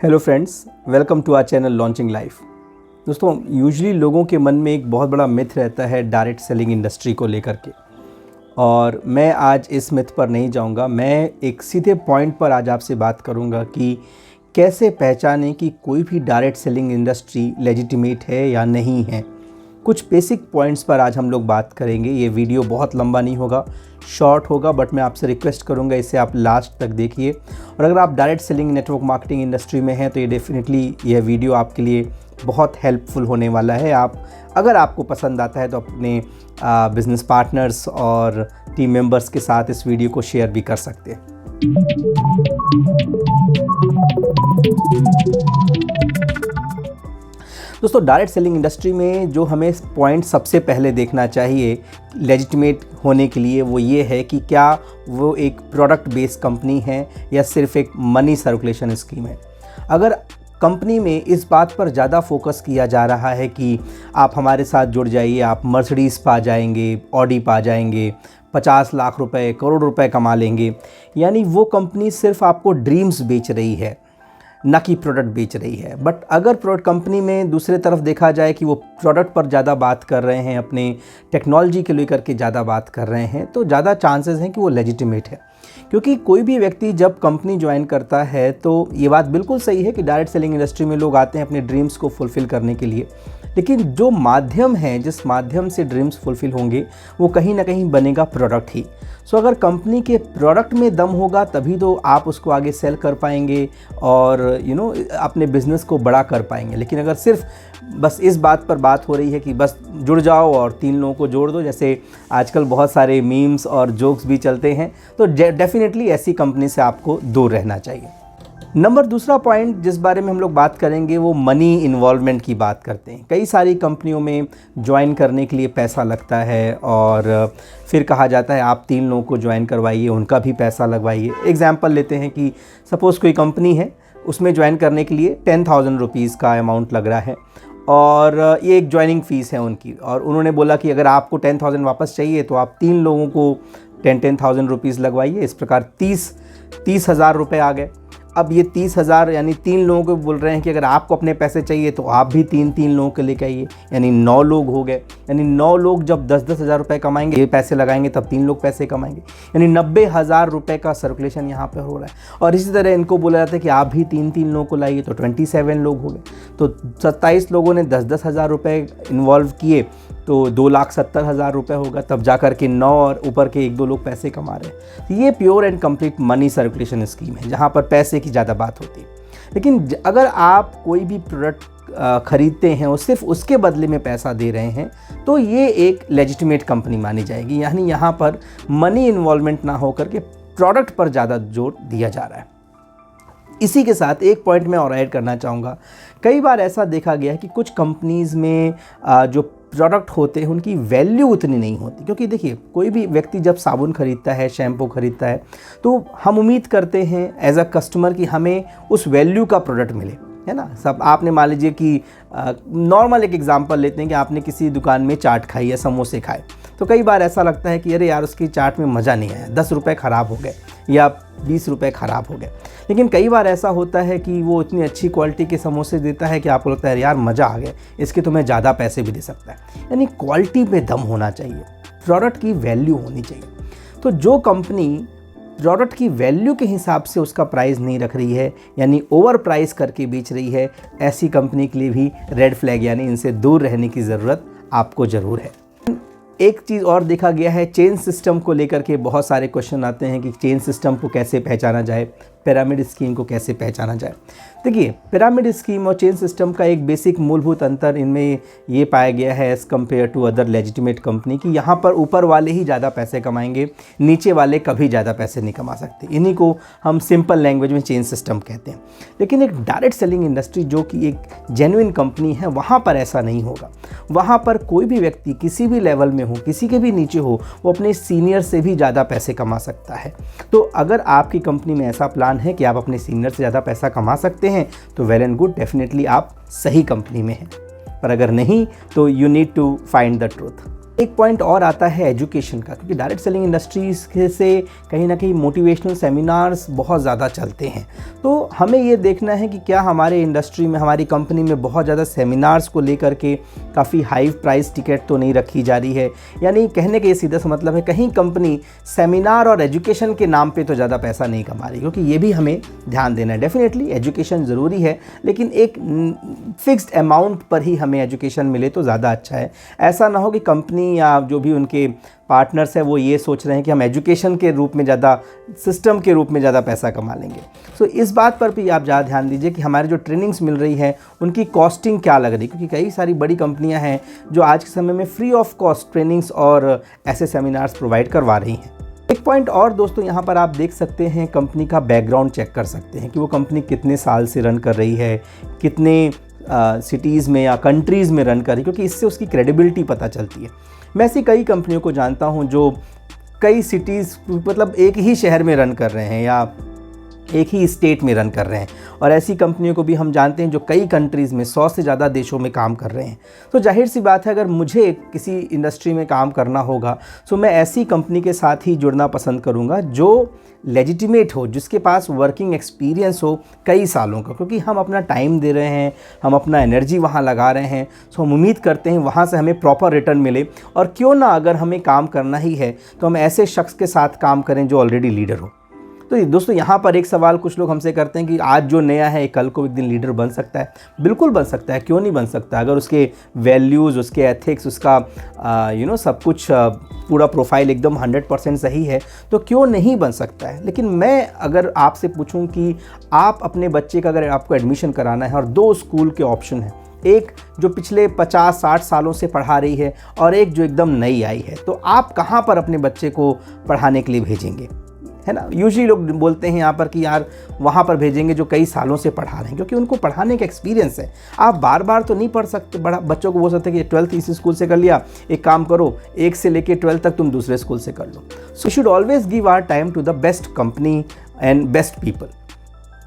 Hello friends, welcome to our channel launching life. दोस्तों, usually लोगों के मन में एक बहुत बड़ा मिथ रहता है डायरेक्ट सेलिंग इंडस्ट्री को लेकर के, और मैं आज इस मिथ पर नहीं जाऊंगा। मैं एक सीधे पॉइंट पर आज आपसे बात करूंगा कि कैसे पहचानें कि कोई भी डायरेक्ट सेलिंग इंडस्ट्री लेजिटिमेट है या नहीं है। कुछ बेसिक पॉइंट्स पर आज हम लोग बात करेंगे। ये वीडियो बहुत लंबा नहीं होगा, शॉर्ट होगा, बट मैं आपसे रिक्वेस्ट करूंगा इसे आप लास्ट तक देखिए। और अगर आप direct selling network marketing industry में हैं तो ये डेफिनेटली यह वीडियो आपके लिए बहुत हेल्पफुल होने वाला है। अगर आपको पसंद आता है तो अपने बिजनेस पार्टनर्स और टीम मेंबर्स के साथ इस वीडियो को शेयर भी कर सकते हैं। दोस्तों, डायरेक्ट सेलिंग इंडस्ट्री में जो हमें पॉइंट सबसे पहले देखना चाहिए लेजिटिमेट होने के लिए, वो ये है कि क्या वो एक प्रोडक्ट बेस्ड कंपनी है या सिर्फ एक मनी सर्कुलेशन स्कीम है। अगर कंपनी में इस बात पर ज़्यादा फोकस किया जा रहा है कि आप हमारे साथ जुड़ जाइए, आप मर्सिडीज़ पा जाएंगे, ऑडी पा जाएंगे, 50 लाख रुपए, करोड़ रुपए कमा लेंगे, यानी वो कंपनी सिर्फ आपको ड्रीम्स बेच रही है, ना कि प्रोडक्ट बेच रही है। बट अगर प्रोडक्ट कंपनी में दूसरे तरफ देखा जाए कि वो प्रोडक्ट पर ज़्यादा बात कर रहे हैं, अपने टेक्नोलॉजी के लेकर के ज़्यादा बात कर रहे हैं, तो ज़्यादा चांसेस हैं कि वो लेजिटिमेट है। क्योंकि कोई भी व्यक्ति जब कंपनी ज्वाइन करता है तो ये बात बिल्कुल सही है कि डायरेक्ट सेलिंग इंडस्ट्री में लोग आते हैं अपने ड्रीम्स को फुलफ़िल करने के लिए, लेकिन जो माध्यम है, जिस माध्यम से ड्रीम्स फुलफ़िल होंगे, वो कहीं ना कहीं बनेगा प्रोडक्ट ही। सो अगर कंपनी के प्रोडक्ट में दम होगा तभी तो आप उसको आगे सेल कर पाएंगे और अपने बिज़नेस को बड़ा कर पाएंगे। लेकिन अगर सिर्फ बस इस बात पर बात हो रही है कि बस जुड़ जाओ और 3 लोगों को जोड़ दो, जैसे आजकल बहुत सारे मीम्स और जोक्स भी चलते हैं, तो डेफिनेटली ऐसी कंपनी से आपको दूर रहना चाहिए। दूसरा पॉइंट जिस बारे में हम लोग बात करेंगे वो मनी इन्वॉल्वमेंट की बात करते हैं। कई सारी कंपनियों में ज्वाइन करने के लिए पैसा लगता है और फिर कहा जाता है आप 3 लोगों को ज्वाइन करवाइए, उनका भी पैसा लगवाइए। एग्जाम्पल लेते हैं कि सपोज़ कोई कंपनी है, उसमें ज्वाइन करने के लिए 10,000 रुपीज़ का अमाउंट लग रहा है और ये एक ज्वाइनिंग फ़ीस है उनकी, और उन्होंने बोला कि अगर आपको 10,000 वापस चाहिए तो आप 3 लोगों को 10,000 रुपीज़ लगवाइए। इस प्रकार 30,000 रुपये आ गए। अब ये 30,000 यानी 3 लोगों को बोल रहे हैं कि अगर आपको अपने पैसे चाहिए तो आप भी 3 लोगों के लेके आइए, यानी 9 लोग हो गए। यानी 9 लोग जब 10-10 हज़ार रुपये कमाएंगे, ये पैसे लगाएंगे, तब 3 लोग पैसे कमाएंगे, यानी 90,000 रुपये का सर्कुलेशन यहाँ पे हो रहा है। और इसी तरह इनको बोला जाता है कि आप भी 3 लोगों को लाइए, तो 27 लोग हो गए। तो 27 लोगों ने 10-10 हज़ार रुपये इन्वॉल्व किए तो 2,70,000 रुपये होगा, तब जा कर के 9 और ऊपर के 1-2 लोग पैसे कमा रहे हैं। तो ये pure and complete money circulation scheme है जहाँ पर पैसे की ज़्यादा बात होती है। लेकिन अगर आप कोई भी प्रोडक्ट खरीदते हैं और सिर्फ उसके बदले में पैसा दे रहे हैं तो ये एक लेजिटिमेट कंपनी मानी जाएगी, यानी यहाँ पर मनी इन्वॉल्वमेंट ना होकर के प्रोडक्ट पर ज़्यादा जोर दिया जा रहा है। इसी के साथ एक पॉइंट मैं और ऐड करना चाहूँगा। कई बार ऐसा देखा गया है कि कुछ कंपनीज़ में जो प्रोडक्ट होते हैं उनकी वैल्यू उतनी नहीं होती, क्योंकि देखिए कोई भी व्यक्ति जब साबुन खरीदता है, शैम्पू खरीदता है, तो हम उम्मीद करते हैं एज अ कस्टमर कि हमें उस वैल्यू का प्रोडक्ट मिले, है ना। सब आपने मान लीजिए कि नॉर्मल एक एग्जांपल लेते हैं कि आपने किसी दुकान में चाट खाई या समोसे खाए, तो कई बार ऐसा लगता है कि अरे यार उसकी चाट में मज़ा नहीं आया, 10 रुपये ख़राब हो गए या 20 रुपये ख़राब हो गए। लेकिन कई बार ऐसा होता है कि वो इतनी अच्छी क्वालिटी के समोसे देता है कि आपको लगता है यार मज़ा आ गया, इसके तो मैं ज़्यादा पैसे भी दे सकता है। यानी क्वालिटी पे दम होना चाहिए, प्रोडक्ट की वैल्यू होनी चाहिए। तो जो कंपनी प्रोडक्ट की वैल्यू के हिसाब से उसका प्राइस नहीं रख रही है, यानी ओवर प्राइस करके बेच रही है, ऐसी कंपनी के लिए भी रेड फ्लैग, यानी इनसे दूर रहने की ज़रूरत आपको ज़रूर है। एक चीज़ और देखा गया है, चेन सिस्टम को लेकर के बहुत सारे क्वेश्चन आते हैं कि चेन सिस्टम को कैसे पहचाना जाए, पिरामिड स्कीम को कैसे पहचाना जाए। देखिए, पिरामिड स्कीम और चेन सिस्टम का एक बेसिक मूलभूत अंतर इनमें ये पाया गया है as compared to other legitimate company कि यहाँ पर ऊपर वाले ही ज़्यादा पैसे कमाएंगे, नीचे वाले कभी ज़्यादा पैसे नहीं कमा सकते। इन्हीं को हम सिंपल लैंग्वेज में चेन सिस्टम कहते हैं। लेकिन एक डायरेक्ट सेलिंग इंडस्ट्री जो कि एक जेन्युइन कंपनी है, वहाँ पर ऐसा नहीं होगा। वहाँ पर कोई भी व्यक्ति किसी भी लेवल में हो, किसी के भी नीचे हो, वो अपने सीनियर से भी ज़्यादा पैसे कमा सकता है। तो अगर आपकी कंपनी में ऐसा प्लान है कि आप अपने सीनियर से ज़्यादा पैसा कमा सकते हैं तो वेल एंड गुड, डेफिनेटली आप सही कंपनी में हैं। पर अगर नहीं तो you need to find the truth. एक पॉइंट और आता है एजुकेशन का, क्योंकि डायरेक्ट सेलिंग इंडस्ट्रीज से कहीं ना कहीं मोटिवेशनल सेमिनार्स बहुत ज़्यादा चलते हैं। तो हमें ये देखना है कि क्या हमारे इंडस्ट्री में, हमारी कंपनी में बहुत ज़्यादा सेमिनार्स को लेकर के काफ़ी हाई प्राइस टिकट तो नहीं रखी जा रही है। यानी कहने का ये सीधा सा मतलब है, कहीं कंपनी सेमिनार और एजुकेशन के नाम पे तो ज़्यादा पैसा नहीं कमा रही, क्योंकि ये भी हमें ध्यान देना है। डेफिनेटली एजुकेशन ज़रूरी है, लेकिन एक फिक्स्ड अमाउंट पर ही हमें एजुकेशन मिले तो ज़्यादा अच्छा है। ऐसा ना हो कि कंपनी या जो भी उनके पार्टनर्स हैं वो ये सोच रहे हैं कि हम एजुकेशन के रूप में ज़्यादा, सिस्टम के रूप में ज़्यादा पैसा कमा लेंगे। सो इस बात पर भी आप ज़्यादा ध्यान दीजिए कि हमारे जो ट्रेनिंग्स मिल रही है उनकी कॉस्टिंग क्या लग रही है, क्योंकि कई सारी बड़ी कंपनियां हैं जो आज के समय में फ्री ऑफ कॉस्ट ट्रेनिंग्स और ऐसे सेमिनार्स प्रोवाइड करवा रही हैं। एक पॉइंट और दोस्तों यहाँ पर आप देख सकते हैं, कंपनी का बैकग्राउंड चेक कर सकते हैं कि वो कंपनी कितने साल से रन कर रही है, कितने सिटीज़ में या कंट्रीज़ में रन कर रही है, क्योंकि इससे उसकी क्रेडिबिलिटी पता चलती है। मैं ऐसी कई कंपनियों को जानता हूँ जो कई सिटीज़, मतलब एक ही शहर में रन कर रहे हैं या एक ही स्टेट में रन कर रहे हैं, और ऐसी कंपनियों को भी हम जानते हैं जो कई कंट्रीज़ में 100 से ज़्यादा देशों में काम कर रहे हैं। तो जाहिर सी बात है, अगर मुझे किसी इंडस्ट्री में काम करना होगा तो मैं ऐसी कंपनी के साथ ही जुड़ना पसंद करूँगा जो लेजिटिमेट हो, जिसके पास वर्किंग एक्सपीरियंस हो कई सालों का, क्योंकि हम अपना टाइम दे रहे हैं, हम अपना एनर्जी वहाँ लगा रहे हैं। सो हम उम्मीद करते हैं वहाँ से हमें प्रॉपर रिटर्न मिले, और क्यों ना अगर हमें काम करना ही है तो हम ऐसे शख्स के साथ काम करें जो ऑलरेडी लीडर हो। तो दोस्तों यहाँ पर एक सवाल कुछ लोग हमसे करते हैं कि आज जो नया है कल को एक दिन लीडर बन सकता है। बिल्कुल बन सकता है, क्यों नहीं बन सकता। अगर उसके वैल्यूज़, उसके एथिक्स, उसका सब कुछ पूरा प्रोफाइल एकदम 100% सही है तो क्यों नहीं बन सकता है। लेकिन मैं अगर आपसे पूछूं कि आप अपने बच्चे का, अगर आपको एडमिशन कराना है और 2 स्कूल के ऑप्शन हैं, एक जो पिछले 50-60 सालों से पढ़ा रही है और एक जो एकदम नई आई है, तो आप कहाँ पर अपने बच्चे को पढ़ाने के लिए भेजेंगे, है ना। यूजुअली लोग बोलते हैं यहाँ पर कि यार वहाँ पर भेजेंगे जो कई सालों से पढ़ा रहे हैं, क्योंकि उनको पढ़ाने का एक्सपीरियंस है। आप बार बार तो नहीं पढ़ सकते, बड़ा बच्चों को बोल सकते कि 12th इसी स्कूल से कर लिया, एक काम करो 1 से लेके 12th तक तुम दूसरे स्कूल से कर लो। So should always give our time to the best company and best people.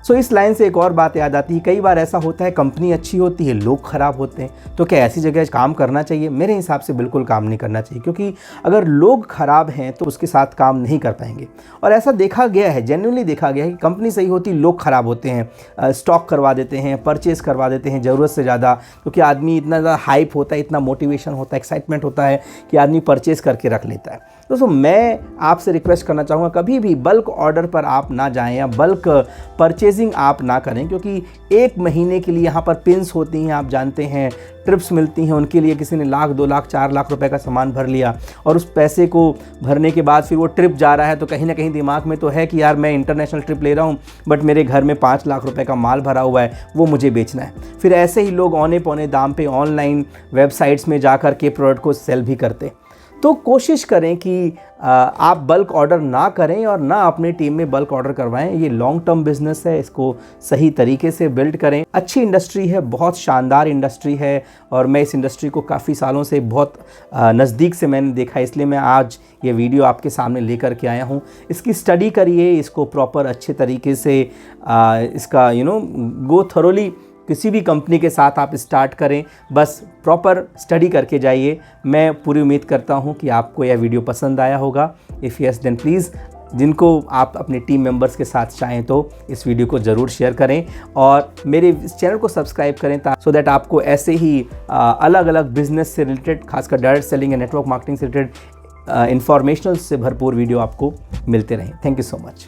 So इस लाइन से एक और बात याद आती है, कई बार ऐसा होता है कंपनी अच्छी होती है, लोग ख़राब होते हैं, तो क्या ऐसी जगह काम करना चाहिए? मेरे हिसाब से बिल्कुल काम नहीं करना चाहिए, क्योंकि अगर लोग ख़राब हैं तो उसके साथ काम नहीं कर पाएंगे। और ऐसा देखा गया है, जेन्युइनली देखा गया है कि कंपनी सही होती, लोग ख़राब होते हैं, स्टॉक करवा देते हैं, परचेज़ करवा देते हैं ज़रूरत से ज़्यादा, क्योंकि आदमी इतना ज़्यादा हाइप होता है, इतना मोटिवेशन होता है, एक्साइटमेंट होता है कि आदमी परचेज़ करके रख लेता है। दोस्तों मैं आपसे रिक्वेस्ट करना चाहूँगा, कभी भी बल्क ऑर्डर पर आप ना जाएं या बल्क परचेजिंग आप ना करें, क्योंकि 1 महीने के लिए यहाँ पर पिन्स होती हैं, आप जानते हैं, ट्रिप्स मिलती हैं, उनके लिए किसी ने 1 लाख 2 लाख 4 लाख रुपए का सामान भर लिया, और उस पैसे को भरने के बाद फिर वो ट्रिप जा रहा है, तो कहीं ना कहीं दिमाग में तो है कि यार मैं इंटरनेशनल ट्रिप ले रहा हूँ, बट मेरे घर में 5 लाख रुपए का माल भरा हुआ है, वो मुझे बेचना है। फिर ऐसे ही लोग औने पौने दाम पे ऑनलाइन वेबसाइट्स में जाकर के प्रोडक्ट को सेल भी करते। तो कोशिश करें कि आप बल्क ऑर्डर ना करें और ना अपनी टीम में बल्क ऑर्डर करवाएं। ये लॉन्ग टर्म बिजनेस है, इसको सही तरीके से बिल्ड करें। अच्छी इंडस्ट्री है, बहुत शानदार इंडस्ट्री है, और मैं इस इंडस्ट्री को काफ़ी सालों से बहुत नज़दीक से मैंने देखा, इसलिए मैं आज ये वीडियो आपके सामने लेकर के आया हूँ। इसकी स्टडी करिए, इसको प्रॉपर अच्छे तरीके से इसका गो थरोली। किसी भी कंपनी के साथ आप स्टार्ट करें, बस प्रॉपर स्टडी करके जाइए। मैं पूरी उम्मीद करता हूं कि आपको यह वीडियो पसंद आया होगा। इफ़ यस देन प्लीज़, जिनको आप अपने टीम मेंबर्स के साथ चाहें तो इस वीडियो को ज़रूर शेयर करें, और मेरे इस चैनल को सब्सक्राइब करें, सो दैट आपको ऐसे ही अलग अलग बिजनेस से रिलेटेड, खासकर डायरेक्ट सेलिंग या नेटवर्क मार्केटिंग से रिलेटेड इंफॉर्मेशनल से भरपूर वीडियो आपको मिलते रहें। Thank you so much.